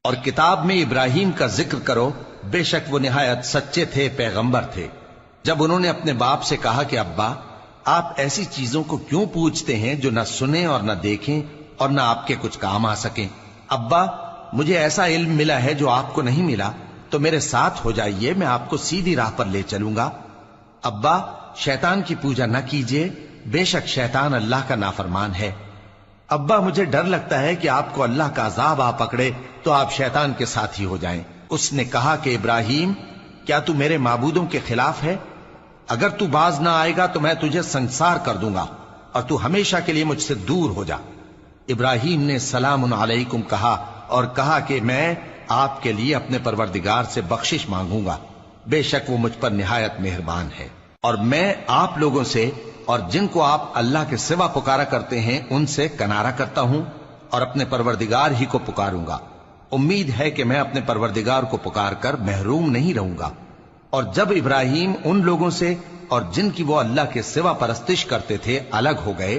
اور کتاب میں ابراہیم کا ذکر کرو، بے شک وہ نہایت سچے تھے، پیغمبر تھے۔ جب انہوں نے اپنے باپ سے کہا کہ ابا، آپ ایسی چیزوں کو کیوں پوچھتے ہیں جو نہ سنیں اور نہ دیکھیں اور نہ آپ کے کچھ کام آ سکیں؟ ابا، مجھے ایسا علم ملا ہے جو آپ کو نہیں ملا، تو میرے ساتھ ہو جائیے، میں آپ کو سیدھی راہ پر لے چلوں گا۔ ابا، شیطان کی پوجا نہ کیجیے، بے شک شیطان اللہ کا نافرمان ہے۔ ابا، مجھے ڈر لگتا ہے کہ آپ کو اللہ کا عذاب آ پکڑے تو آپ شیطان کے ساتھی ہو جائیں۔ اس نے کہا کہ ابراہیم، کیا تو میرے معبودوں کے خلاف ہے؟ اگر تو باز نہ آئے گا تو میں تجھے سنسار کر دوں گا اور تو ہمیشہ کے لیے مجھ سے دور ہو جا۔ ابراہیم نے سلام علیکم کہا اور کہا کہ میں آپ کے لیے اپنے پروردگار سے بخشش مانگوں گا، بے شک وہ مجھ پر نہایت مہربان ہے، اور میں آپ لوگوں سے اور جن کو آپ اللہ کے سوا پکارا کرتے ہیں ان سے کنارہ کرتا ہوں اور اپنے پروردگار ہی کو پکاروں گا۔ امید ہے کہ میں اپنے پروردگار کو پکار کر محروم نہیں رہوں گا۔ اور جب ابراہیم ان لوگوں سے اور جن کی وہ اللہ کے سوا پرستش کرتے تھے الگ ہو گئے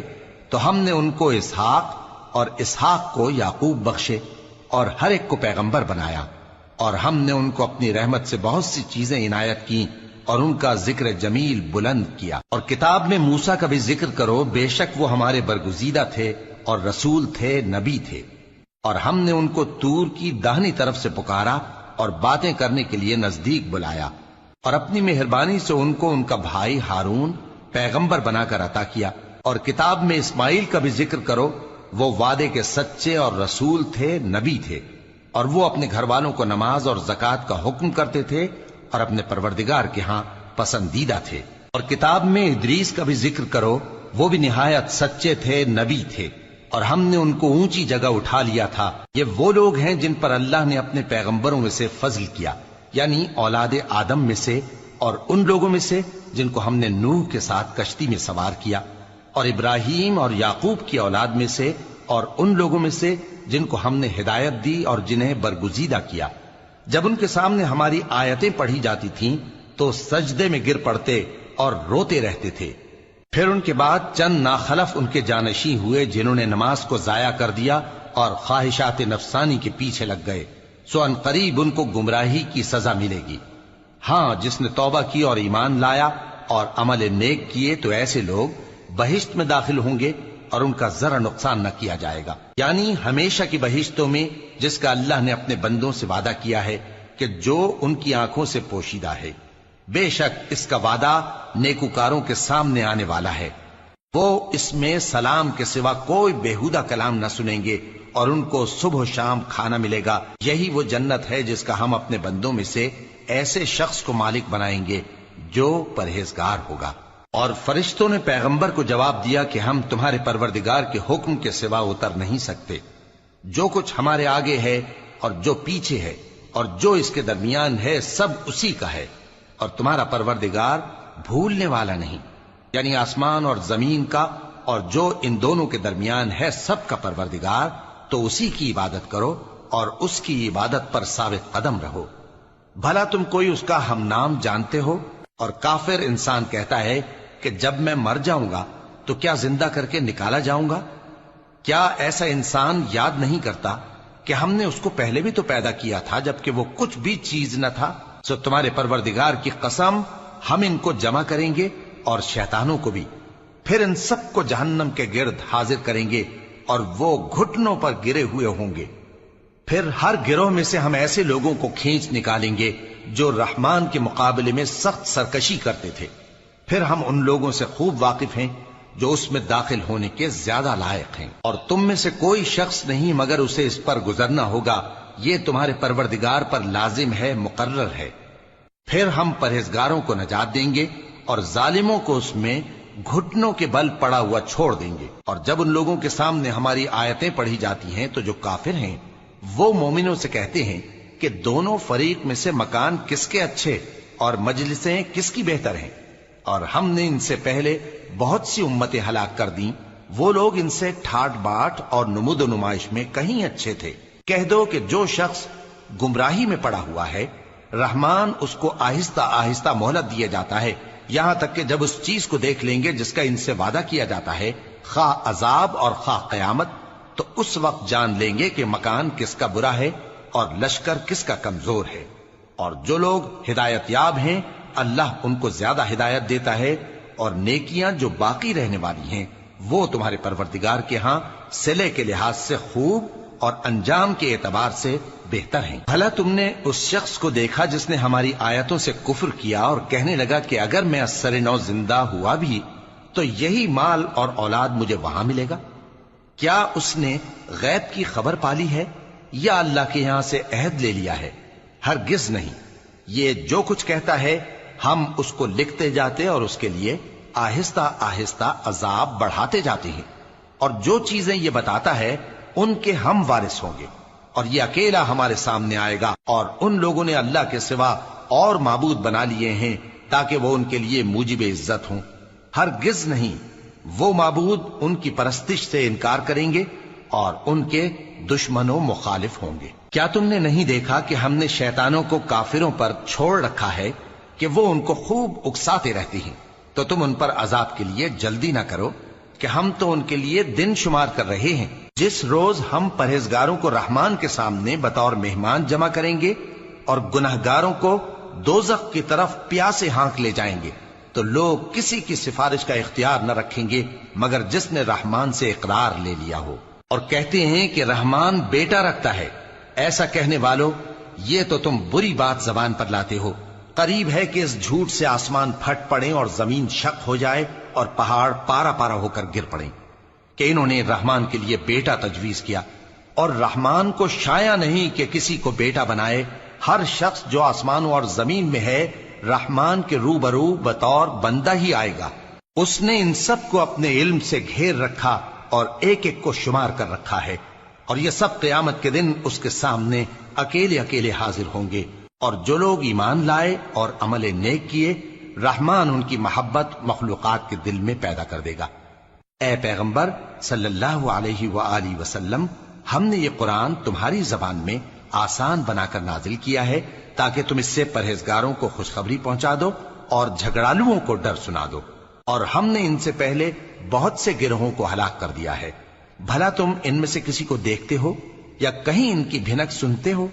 تو ہم نے ان کو اسحاق اور اسحاق کو یعقوب بخشے اور ہر ایک کو پیغمبر بنایا، اور ہم نے ان کو اپنی رحمت سے بہت سی چیزیں عنایت کی اور ان کا ذکر جمیل بلند کیا۔ اور کتاب میں موسیٰ کا بھی ذکر کرو، بے شک وہ ہمارے برگزیدہ تھے اور رسول تھے، نبی تھے، اور ہم نے ان کو طور کی داہنی طرف سے پکارا اور باتیں کرنے کے لیے نزدیک بلایا، اور اپنی مہربانی سے ان کو ان کا بھائی ہارون پیغمبر بنا کر عطا کیا۔ اور کتاب میں اسماعیل کا بھی ذکر کرو، وہ وعدے کے سچے اور رسول تھے، نبی تھے، اور وہ اپنے گھر والوں کو نماز اور زکوٰۃ کا حکم کرتے تھے اور اپنے پروردگار کے ہاں پسندیدہ تھے۔ اور کتاب میں ادریس کا بھی ذکر کرو، وہ بھی نہایت سچے تھے، نبی تھے، اور ہم نے ان کو اونچی جگہ اٹھا لیا تھا۔ یہ وہ لوگ ہیں جن پر اللہ نے اپنے پیغمبروں میں سے فضل کیا، یعنی اولاد آدم میں سے، اور ان لوگوں میں سے جن کو ہم نے نوح کے ساتھ کشتی میں سوار کیا، اور ابراہیم اور یعقوب کی اولاد میں سے، اور ان لوگوں میں سے جن کو ہم نے ہدایت دی اور جنہیں برگزیدہ کیا۔ جب ان کے سامنے ہماری آیتیں پڑھی جاتی تھیں تو سجدے میں گر پڑتے اور روتے رہتے تھے۔ پھر ان کے بعد چند ناخلف ان کے جانشین ہوئے جنہوں نے نماز کو ضائع کر دیا اور خواہشات نفسانی کے پیچھے لگ گئے، سو ان قریب ان کو گمراہی کی سزا ملے گی۔ ہاں، جس نے توبہ کی اور ایمان لایا اور عمل نیک کیے تو ایسے لوگ بہشت میں داخل ہوں گے اور ان کا ذرا نقصان نہ کیا جائے گا، یعنی ہمیشہ کی بہشتوں میں جس کا اللہ نے اپنے بندوں سے وعدہ کیا ہے کہ جو ان کی آنکھوں سے پوشیدہ ہے۔ بے شک اس کا وعدہ نیکوکاروں کے سامنے آنے والا ہے، وہ اس میں سلام کے سوا کوئی بیہودہ کلام نہ سنیں گے اور ان کو صبح و شام کھانا ملے گا۔ یہی وہ جنت ہے جس کا ہم اپنے بندوں میں سے ایسے شخص کو مالک بنائیں گے جو پرہیزگار ہوگا۔ اور فرشتوں نے پیغمبر کو جواب دیا کہ ہم تمہارے پروردگار کے حکم کے سوا اتر نہیں سکتے، جو کچھ ہمارے آگے ہے اور جو پیچھے ہے اور جو اس کے درمیان ہے سب اسی کا ہے، اور تمہارا پروردگار بھولنے والا نہیں، یعنی آسمان اور زمین کا اور جو ان دونوں کے درمیان ہے سب کا پروردگار، تو اسی کی عبادت کرو اور اس کی عبادت پر ثابت قدم رہو۔ بھلا تم کوئی اس کا ہم نام جانتے ہو؟ اور کافر انسان کہتا ہے کہ جب میں مر جاؤں گا تو کیا زندہ کر کے نکالا جاؤں گا؟ کیا ایسا انسان یاد نہیں کرتا کہ ہم نے اس کو پہلے بھی تو پیدا کیا تھا جبکہ وہ کچھ بھی چیز نہ تھا؟ سو تمہارے پروردگار کی قسم، ہم ان کو جمع کریں گے اور شیطانوں کو بھی، پھر ان سب کو جہنم کے گرد حاضر کریں گے اور وہ گھٹنوں پر گرے ہوئے ہوں گے۔ پھر ہر گروہ میں سے ہم ایسے لوگوں کو کھینچ نکالیں گے جو رحمان کے مقابلے میں سخت سرکشی کرتے تھے، پھر ہم ان لوگوں سے خوب واقف ہیں جو اس میں داخل ہونے کے زیادہ لائق ہیں، اور تم میں سے کوئی شخص نہیں مگر اسے اس پر گزرنا ہوگا، یہ تمہارے پروردگار پر لازم ہے، مقرر ہے۔ پھر ہم پرہیزگاروں کو نجات دیں گے اور ظالموں کو اس میں گھٹنوں کے بل پڑا ہوا چھوڑ دیں گے۔ اور جب ان لوگوں کے سامنے ہماری آیتیں پڑھی جاتی ہیں تو جو کافر ہیں وہ مومنوں سے کہتے ہیں کہ دونوں فریق میں سے مکان کس کے اچھے اور مجلسیں کس کی بہتر ہیں، اور ہم نے ان سے پہلے بہت سی امتیں ہلاک کر دیں، وہ لوگ ان سے ٹھاٹ باٹ اور نمود و نمائش میں کہیں اچھے تھے۔ کہہ دو کہ جو شخص گمراہی میں پڑا ہوا ہے، رحمان اس کو آہستہ آہستہ مہلت دیا جاتا ہے، یہاں تک کہ جب اس چیز کو دیکھ لیں گے جس کا ان سے وعدہ کیا جاتا ہے، خواہ عذاب اور خواہ قیامت، تو اس وقت جان لیں گے کہ مکان کس کا برا ہے اور لشکر کس کا کمزور ہے۔ اور جو لوگ ہدایت یاب ہیں اللہ ان کو زیادہ ہدایت دیتا ہے، اور نیکیاں جو باقی رہنے والی ہیں وہ تمہارے پروردگار کے ہاں صلے کے لحاظ سے خوب اور انجام کے اعتبار سے بہتر ہیں۔ بھلا تم نے اس شخص کو دیکھا جس نے ہماری آیتوں سے کفر کیا اور کہنے لگا کہ اگر میں اثر نو زندہ ہوا بھی تو یہی مال اور اولاد مجھے وہاں ملے گا؟ کیا اس نے غیب کی خبر پالی ہے یا اللہ کے یہاں سے عہد لے لیا ہے؟ ہرگز نہیں، یہ جو کچھ کہتا ہے ہم اس کو لکھتے جاتے اور اس کے لیے آہستہ آہستہ عذاب بڑھاتے جاتے ہیں، اور جو چیزیں یہ بتاتا ہے ان کے ہم وارث ہوں گے، اور یہ اکیلا ہمارے سامنے آئے گا۔ اور ان لوگوں نے اللہ کے سوا اور معبود بنا لیے ہیں تاکہ وہ ان کے لیے موجب عزت ہوں۔ ہرگز نہیں، وہ معبود ان کی پرستش سے انکار کریں گے اور ان کے دشمن و مخالف ہوں گے۔ کیا تم نے نہیں دیکھا کہ ہم نے شیطانوں کو کافروں پر چھوڑ رکھا ہے کہ وہ ان کو خوب اکساتے رہتی ہیں؟ تو تم ان پر عذاب کے لیے جلدی نہ کرو کہ ہم تو ان کے لیے دن شمار کر رہے ہیں۔ جس روز ہم پرہیزگاروں کو رحمان کے سامنے بطور مہمان جمع کریں گے اور گنہگاروں کو دوزخ کی طرف پیاسے ہانک لے جائیں گے، تو لوگ کسی کی سفارش کا اختیار نہ رکھیں گے مگر جس نے رحمان سے اقرار لے لیا ہو، اور کہتے ہیں کہ رحمان بیٹا رکھتا ہے۔ ایسا کہنے والوں، یہ تو تم بری بات زبان پر لاتے ہو۔ قریب ہے کہ اس جھوٹ سے آسمان پھٹ پڑے اور زمین شق ہو جائے اور پہاڑ پارا پارا ہو کر گر پڑیں کہ انہوں نے رحمان کے لیے بیٹا تجویز کیا، اور رحمان کو شایع نہیں کہ کسی کو بیٹا بنائے۔ ہر شخص جو آسمانوں اور زمین میں ہے رحمان کے روبرو بطور بندہ ہی آئے گا۔ اس نے ان سب کو اپنے علم سے گھیر رکھا اور ایک ایک کو شمار کر رکھا ہے، اور یہ سب قیامت کے دن اس کے سامنے اکیلے اکیلے حاضر ہوں گے۔ اور جو لوگ ایمان لائے اور عمل نیک کیے، رحمان ان کی محبت مخلوقات کے دل میں پیدا کر دے گا۔ اے پیغمبر صلی اللہ علیہ وآلہ وسلم، ہم نے یہ قرآن تمہاری زبان میں آسان بنا کر نازل کیا ہے تاکہ تم اس سے پرہیزگاروں کو خوشخبری پہنچا دو اور جھگڑالوؤں کو ڈر سنا دو۔ اور ہم نے ان سے پہلے بہت سے گروہوں کو ہلاک کر دیا ہے۔ بھلا تم ان میں سے کسی کو دیکھتے ہو یا کہیں ان کی بھنک سنتے ہو؟